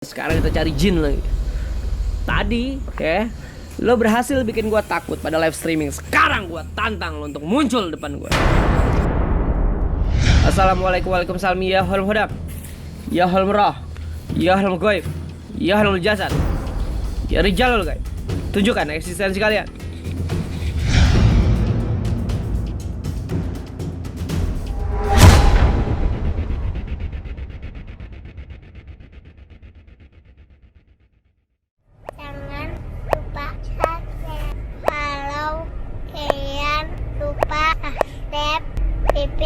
Sekarang kita cari jin lagi. Tadi, lo berhasil bikin gua takut pada live streaming. Sekarang gua tantang lo untuk muncul depan gua. Assalamualaikum warahmatullahi wabarakatuh. Ya hal hudab, ya hal merah, ya hal goib, ya hal jasad, ya rijal guys. Tunjukkan eksistensi kalian. Jangan lupa subscribe kalau kalian lupa subscribe PP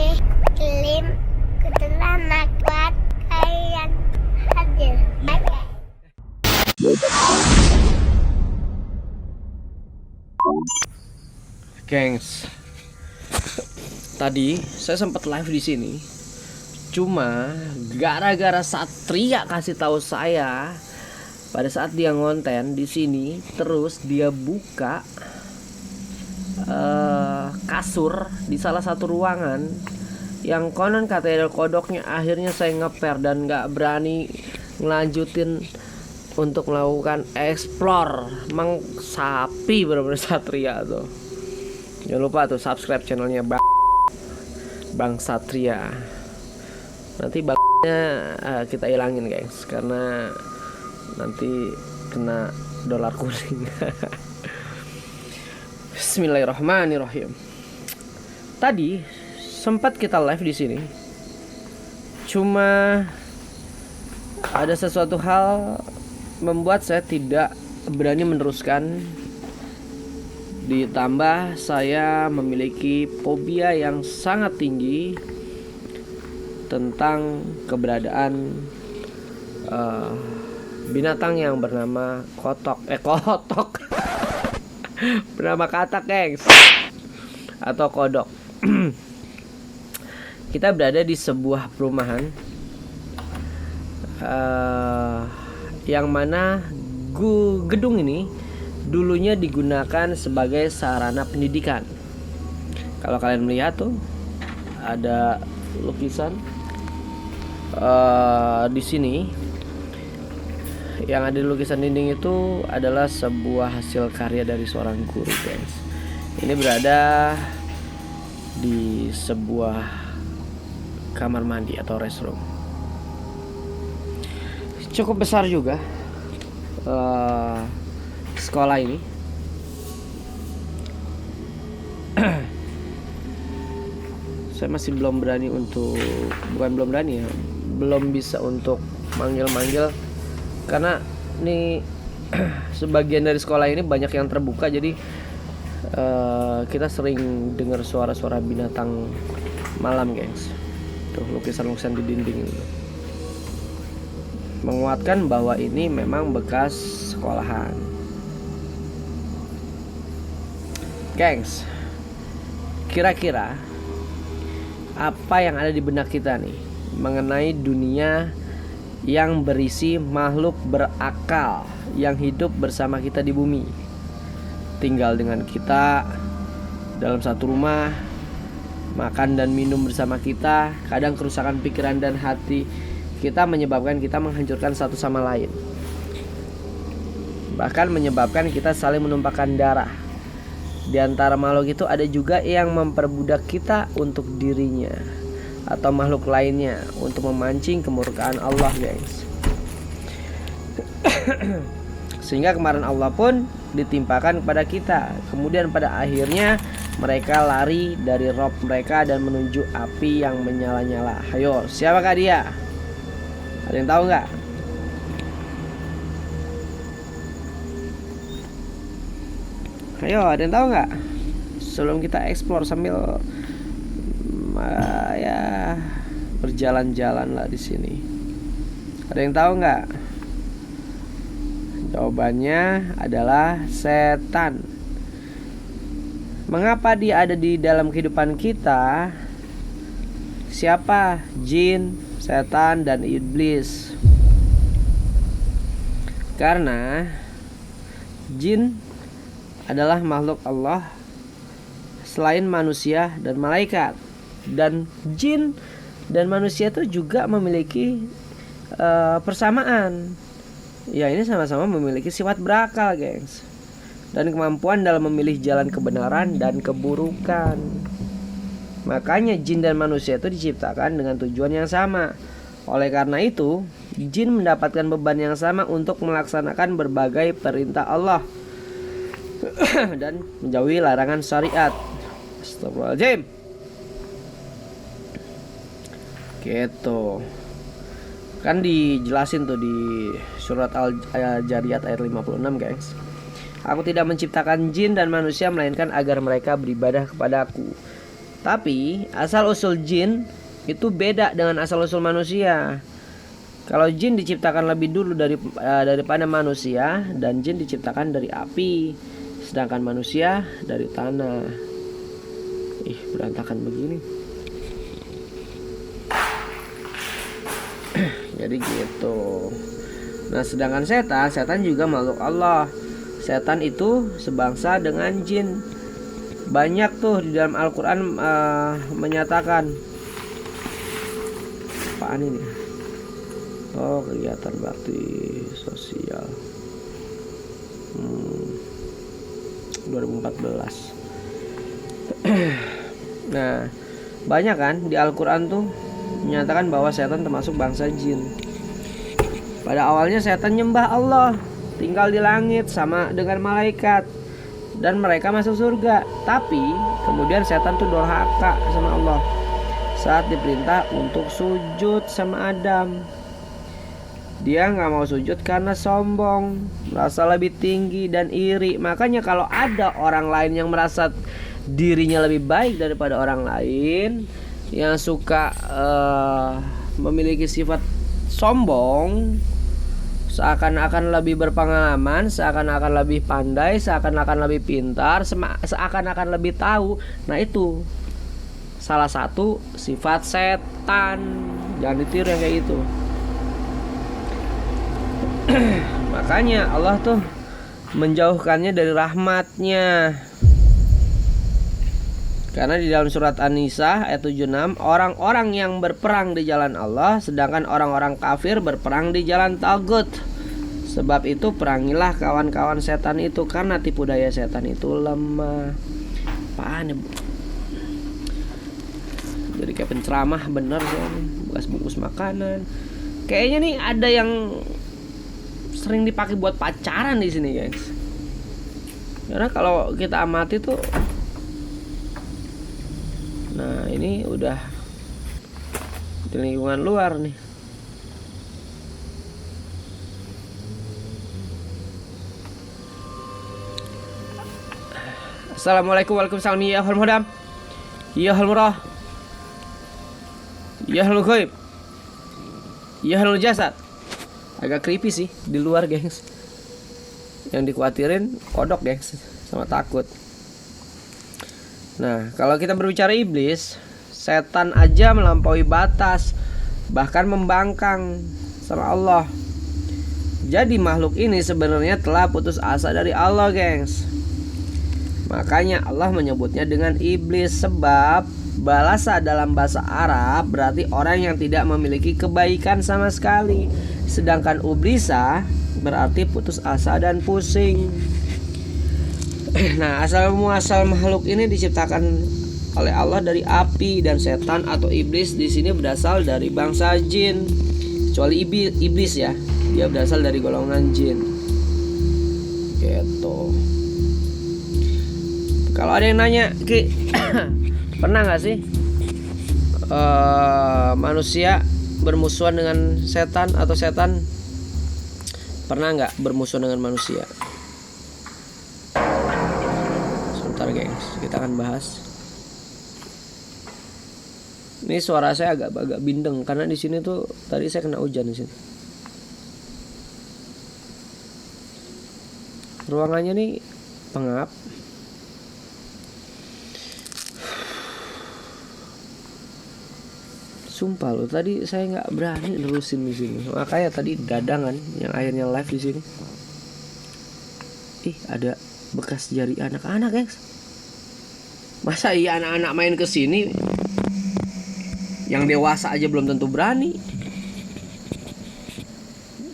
Klim Ketenanak buat kalian hadir. Bye. Gengs, tadi saya sempat live di sini. Cuma gara-gara Satria kasih tahu saya pada saat dia ngonten di sini, terus dia buka kasur di salah satu ruangan yang konon katanya ada kodoknya. Akhirnya saya ngeper dan nggak berani ngelanjutin untuk melakukan explore. Emang sapi bener-bener Satria tuh. Jangan lupa tuh subscribe channelnya Bang Satria. Nanti baknya kita ilangin guys, karena nanti kena dolar kuning. Bismillahirrahmanirrahim. Tadi sempat kita live di sini. Cuma ada sesuatu hal membuat saya tidak berani meneruskan. Ditambah saya memiliki fobia yang sangat tinggi tentang keberadaan binatang yang bernama kotok bernama katak gengs, atau kodok. Kita berada di sebuah perumahan yang mana gedung ini dulunya digunakan sebagai sarana pendidikan. Kalau kalian melihat tuh ada lukisan di sini. Yang ada di lukisan dinding itu adalah sebuah hasil karya dari seorang guru, guys. Ini berada di sebuah kamar mandi atau restroom. Cukup besar juga sekolah ini. Saya masih belum berani untuk, belum bisa untuk manggil-manggil, karena ini sebagian dari sekolah ini banyak yang terbuka, jadi kita sering dengar suara-suara binatang malam, gengs. Tuh lukisan-lukisan di dinding ini menguatkan bahwa ini memang bekas sekolahan. Gengs, kira-kira apa yang ada di benak kita nih mengenai dunia yang berisi makhluk berakal yang hidup bersama kita di bumi, tinggal dengan kita dalam satu rumah, makan dan minum bersama kita. Kadang kerusakan pikiran dan hati kita menyebabkan kita menghancurkan satu sama lain, bahkan menyebabkan kita saling menumpahkan darah. Di antara makhluk itu ada juga yang memperbudak kita untuk dirinya atau makhluk lainnya untuk memancing kemurkaan Allah, guys. Sehingga kemarahan Allah pun ditimpakan kepada kita. Kemudian pada akhirnya mereka lari dari rob mereka dan menuju api yang menyala-nyala. Ayo, siapakah dia? Ada yang tahu nggak? Ayo, ada yang tahu nggak? Sebelum kita explore sambil ya berjalan-jalan lah di sini. Ada yang tahu nggak? Jawabannya adalah setan. Mengapa dia ada di dalam kehidupan kita? Siapa? Jin, setan, dan iblis. Karena jin adalah makhluk Allah selain manusia dan malaikat. Dan jin dan manusia itu juga memiliki persamaan. Ya, ini sama-sama memiliki sifat berakal, gengs, dan kemampuan dalam memilih jalan kebenaran dan keburukan. Makanya jin dan manusia itu diciptakan dengan tujuan yang sama. Oleh karena itu, jin mendapatkan beban yang sama untuk melaksanakan berbagai perintah Allah dan menjauhi larangan syariat. Astagfirullahaladzim. Gitu. Kan dijelasin tuh di surat Al-Jariyat ayat 56, gengs. Aku tidak menciptakan jin dan manusia melainkan agar mereka beribadah kepadaku. Tapi asal usul jin itu beda dengan asal usul manusia. Kalau jin diciptakan lebih dulu daripada manusia, dan jin diciptakan dari api, sedangkan manusia dari tanah. Berantakan begini. Jadi gitu. Nah, sedangkan setan juga makhluk Allah. Setan itu sebangsa dengan jin. Banyak tuh di dalam Al-Quran menyatakan. Apaan ini? Oh, kegiatan bakti sosial 2014. Nah, banyak kan di Al-Quran tuh menyatakan bahwa setan termasuk bangsa jin. Pada awalnya setan nyembah Allah, tinggal di langit sama dengan malaikat, dan mereka masuk surga. Tapi kemudian setan tuh durhaka sama Allah saat diperintah untuk sujud sama Adam. Dia nggak mau sujud karena sombong, merasa lebih tinggi dan iri. Makanya kalau ada orang lain yang merasa dirinya lebih baik daripada orang lain, yang suka memiliki sifat sombong, seakan-akan lebih berpengalaman, seakan-akan lebih pandai, seakan-akan lebih pintar, seakan-akan lebih tahu. Nah, itu salah satu sifat setan. Jangan ditiru yang kayak gitu. Makanya Allah tuh menjauhkannya dari rahmatnya. Karena di dalam surat An-Nisa ayat 76, orang-orang yang berperang di jalan Allah, sedangkan orang-orang kafir berperang di jalan tagut. Sebab itu perangilah kawan-kawan setan itu, karena tipu daya setan itu lemah. Apaan ya, Bu? Jadi kayak penceramah bener sih, bekas bungkus makanan. Kayaknya nih ada yang sering dipakai buat pacaran di sini, guys. Karena kalau kita amati tuh, nah ini udah di lingkungan luar nih. Assalamualaikum warahmatullahi wabarakatuh. Ya hal mudam, ya hal murah, ya hal ghaib, ya hal jasad. Agak creepy sih di luar, gengs. Yang dikhawatirin kodok, gengs, sama takut. Nah, kalau kita berbicara iblis, setan aja melampaui batas, bahkan membangkang sama Allah. Jadi makhluk ini sebenarnya telah putus asa dari Allah, gengs. Makanya Allah menyebutnya dengan iblis, sebab balasa dalam bahasa Arab berarti orang yang tidak memiliki kebaikan sama sekali. Sedangkan ublisa berarti putus asa dan pusing. Nah, asal muasal makhluk ini diciptakan oleh Allah dari api, dan setan atau iblis di sini berasal dari bangsa jin. Kecuali iblis ya, dia berasal dari golongan jin. Gitu. Kalau ada yang nanya, Ki, pernah nggak sih manusia bermusuhan dengan setan, atau setan pernah nggak bermusuhan dengan manusia? Sebentar, gengs, kita akan bahas. Ini suara saya agak bindeng karena di sini tuh tadi saya kena hujan di sini. Ruangannya nih pengap. Sumpah loh, tadi saya nggak berani nerusin di sini. Makanya tadi dadangan yang akhirnya live di sini. Ih, ada bekas jari anak-anak, guys. Masa iya anak-anak main ke sini? Yang dewasa aja belum tentu berani.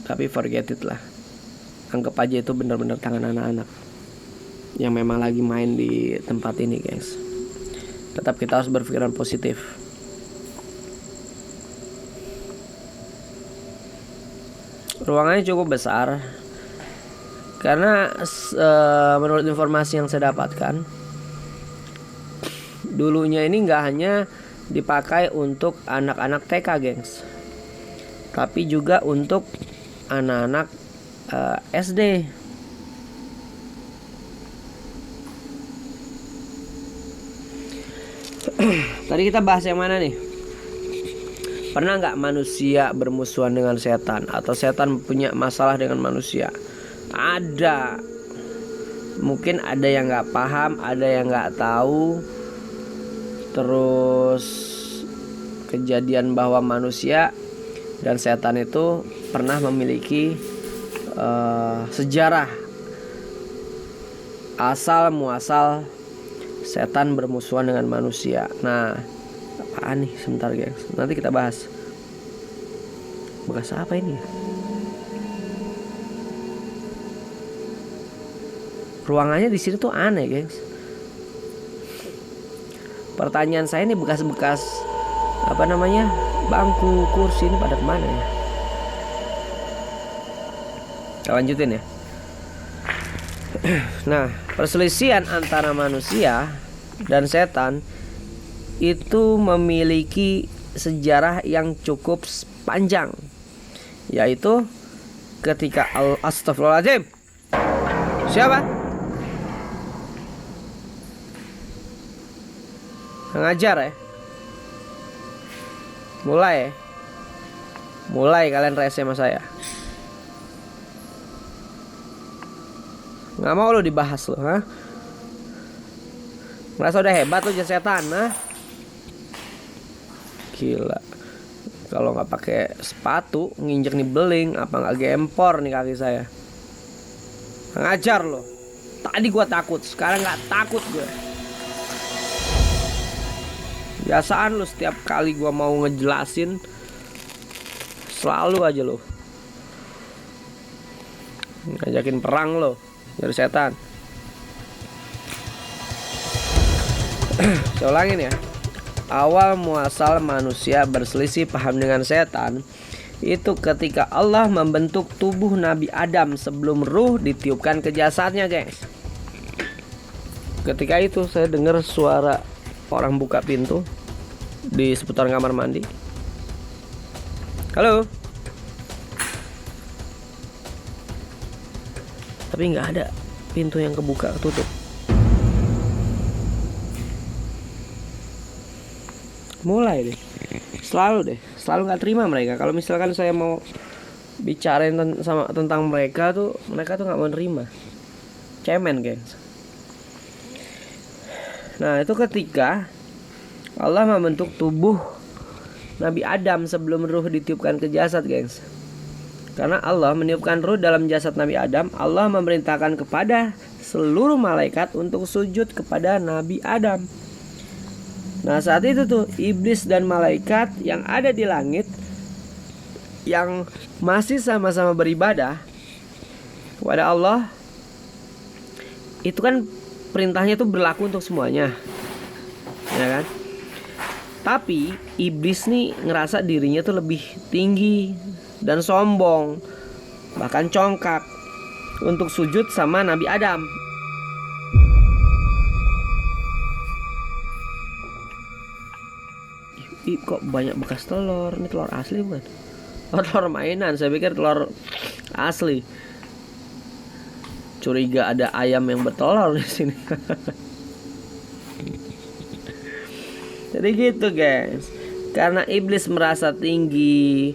Tapi forget it lah. anggap aja itu benar-benar tangan anak-anak yang memang lagi main di tempat ini, guys. Tetap kita harus berpikiran positif. Ruangannya cukup besar karena menurut informasi yang saya dapatkan, dulunya ini nggak hanya dipakai untuk anak-anak TK, gengs, tapi juga untuk anak-anak SD. Tadi kita bahas yang mana nih? Pernah nggak manusia bermusuhan dengan setan, atau setan punya masalah dengan manusia? Ada. Mungkin ada yang nggak paham, ada yang nggak tahu. Terus kejadian bahwa manusia dan setan itu pernah memiliki sejarah asal muasal setan bermusuhan dengan manusia. Nah, apaan nih? Sebentar, gengs, nanti kita bahas. Bekas apa ini? Ruangannya di sini tuh aneh, gengs. Pertanyaan saya, ini bekas-bekas bangku kursi ini pada kemana ya? Kita lanjutin ya. Nah, perselisihan antara manusia dan setan itu memiliki sejarah yang cukup panjang, yaitu ketika Astagfirullahaladzim. Siapa? Ngajar ya? Mulai kalian rese sama saya. Nggak mau lo dibahas lo, ha? Ngerasa udah hebat lo jadi setan, ha? Gila. Kalau nggak pakai sepatu, nginjek nih beling, apa nggak gempor nih kaki saya? Ngajar lo. Tadi gua takut, sekarang nggak takut gue. Biasaan lo, setiap kali gua mau ngejelasin selalu aja lo ngajakin perang lo dari setan. Saya ulangin ya. Awal muasal manusia berselisih paham dengan setan itu ketika Allah membentuk tubuh Nabi Adam sebelum ruh ditiupkan ke jasadnya, guys. Ketika itu saya dengar suara orang buka pintu di seputar kamar mandi. Halo. Tapi nggak ada pintu yang kebuka, ketutup. Mulai deh, selalu nggak terima mereka. Kalau misalkan saya mau bicarain tentang mereka tuh nggak mau nerima. Cemen, guys. Nah, itu ketika Allah membentuk tubuh Nabi Adam sebelum ruh ditiupkan ke jasad, guys. Karena Allah meniupkan ruh dalam jasad Nabi Adam, Allah memerintahkan kepada seluruh malaikat untuk sujud kepada Nabi Adam. Nah, saat itu tuh iblis dan malaikat yang ada di langit yang masih sama-sama beribadah kepada Allah, itu kan perintahnya tuh berlaku untuk semuanya, ya kan? Tapi iblis nih ngerasa dirinya tuh lebih tinggi dan sombong, bahkan congkak untuk sujud sama Nabi Adam. Kok banyak bekas telur? Ini telur asli bukan? Oh, telur mainan. Saya pikir telur asli. Curiga ada ayam yang bertelur di sini. Jadi gitu, guys. Karena iblis merasa tinggi,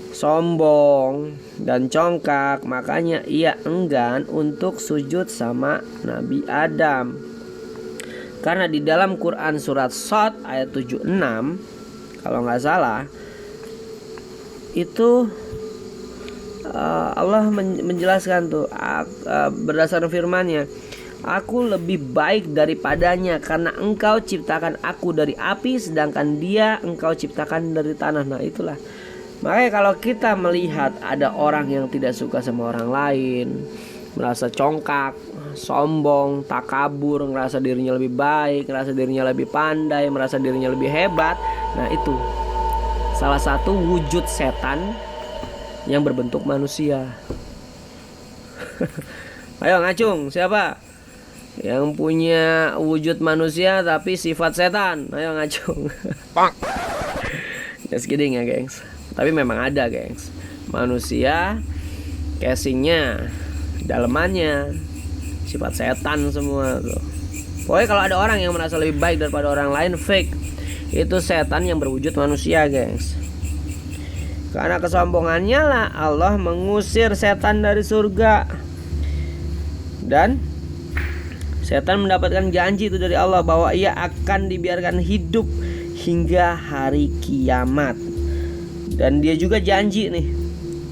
sombong, dan congkak, makanya ia enggan untuk sujud sama Nabi Adam. Karena di dalam Quran surat Shad ayat 76, kalau nggak salah, itu Allah menjelaskan tuh berdasarkan firman-Nya, aku lebih baik daripadanya karena engkau ciptakan aku dari api sedangkan dia engkau ciptakan dari tanah. Nah, itulah Makanya kalau kita melihat ada orang yang tidak suka sama orang lain, merasa congkak, sombong, takabur, ngerasa dirinya lebih baik, ngerasa dirinya lebih pandai, merasa dirinya lebih hebat, nah itu salah satu wujud setan yang berbentuk manusia. Ayo ngacung, siapa yang punya wujud manusia tapi sifat setan? Ayo ngacung. Just kidding ya gengs. Tapi memang ada gengs, manusia casingnya, dalemannya sifat setan semua tuh. Pokoknya kalau ada orang yang merasa lebih baik daripada orang lain, fake. Itu setan yang berwujud manusia gengs. Karena kesombongannya lah Allah mengusir setan dari surga. Dan setan mendapatkan janji itu dari Allah bahwa ia akan dibiarkan hidup hingga hari kiamat. Dan dia juga janji nih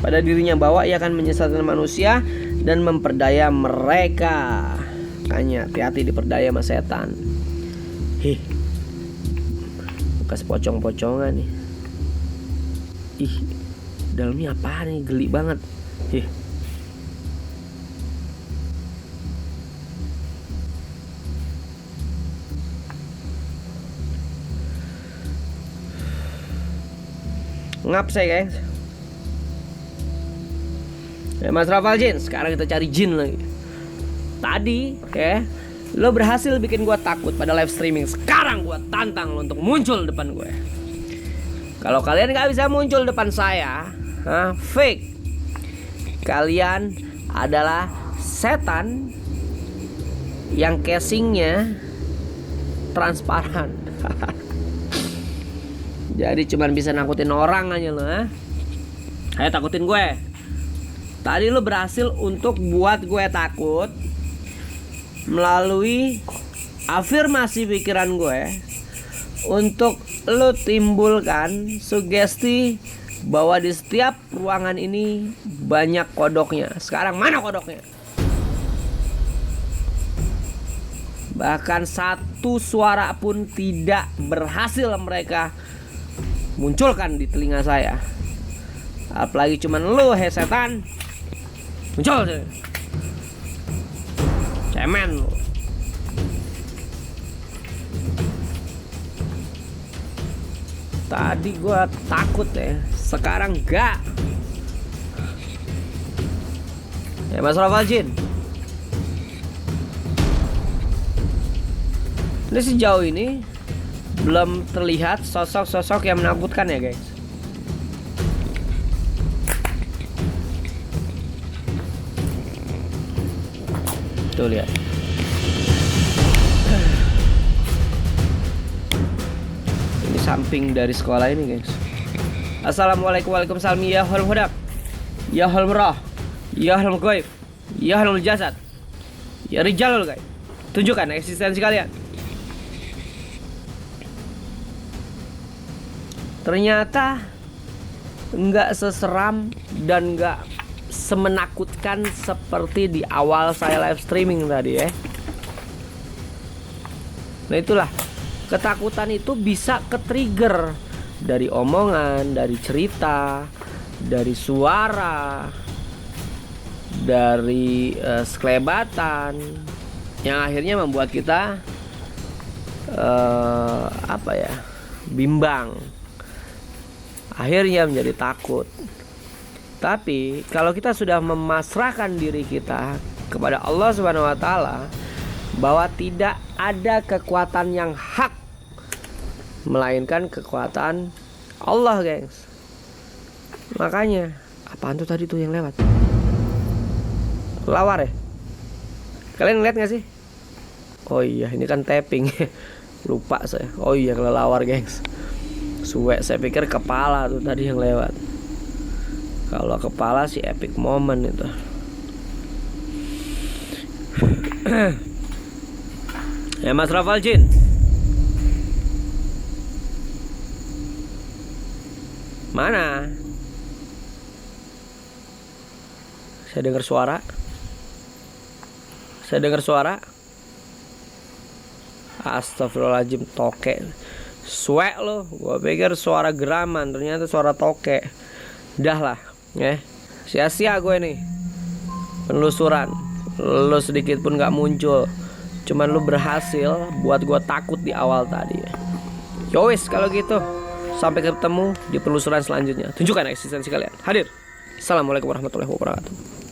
pada dirinya bahwa ia akan menyesatkan manusia dan memperdaya mereka. Makanya hati-hati diperdaya sama setan. Bekas pocong-pocongan nih. Dalamnya apa nih, geli banget. Ngap saya guys. Mas Rafal Jin, sekarang kita cari jin lagi. Tadi lo berhasil bikin gue takut pada live streaming. Sekarang gue tantang lo untuk muncul depan gue. Kalau kalian gak bisa muncul depan saya, fake. Kalian adalah setan yang casingnya transparan. Jadi cuman bisa nakutin orang aja lo. Ayo takutin gue. Tadi lo berhasil untuk buat gue takut melalui afirmasi pikiran gue, untuk lo timbulkan sugesti bahwa di setiap ruangan ini banyak kodoknya. Sekarang mana kodoknya? Bahkan satu suara pun tidak berhasil mereka munculkan di telinga saya. Apalagi cuman lu setan. Muncul sih. Cemen lu. Tadi gua takut ya, sekarang enggak. Ya Mas Rafal Jin. Ini sejauh ini belum terlihat sosok-sosok yang menakutkan ya guys. Tuh lihat. Ini samping dari sekolah ini guys. Assalamualaikum waalaikumsalam ya ahlul huda, ya ahlul murah, ya ahlul ghaib, ya ahlul jasad, ya rijalul guys. Tunjukkan eksistensi kalian. Ternyata nggak seseram dan nggak semenakutkan seperti di awal saya live streaming tadi ya. Nah itulah, ketakutan itu bisa ke-trigger dari omongan, dari cerita, dari suara, dari sekelebatan, yang akhirnya membuat kita bimbang, akhirnya menjadi takut. Tapi kalau kita sudah memasrahkan diri kita kepada Allah Subhanahu wa taala, bahwa tidak ada kekuatan yang hak melainkan kekuatan Allah, gengs. Makanya, apaan tuh tadi tuh yang lewat? Lawar ya? Kalian ngeliat gak sih? Oh iya, ini kan tapping. Lupa saya. Oh iya, kelelawar, gengs. Suwe, saya pikir kepala tuh tadi yang lewat. Kalau kepala sih epic moment itu. Ya Mas Rafal Jin. Mana? Saya dengar suara. Astagfirullahaladzim, tokek. Suek loh, gua pikir suara geraman, ternyata suara tokek. Dah lah, ya. Sia-sia gue nih penelusuran. Lu sedikit pun gak muncul. Cuman lu berhasil buat gue takut di awal tadi. Yowis kalau gitu, sampai ketemu di penelusuran selanjutnya. Tunjukkan eksistensi kalian. Hadir. Assalamualaikum warahmatullahi wabarakatuh.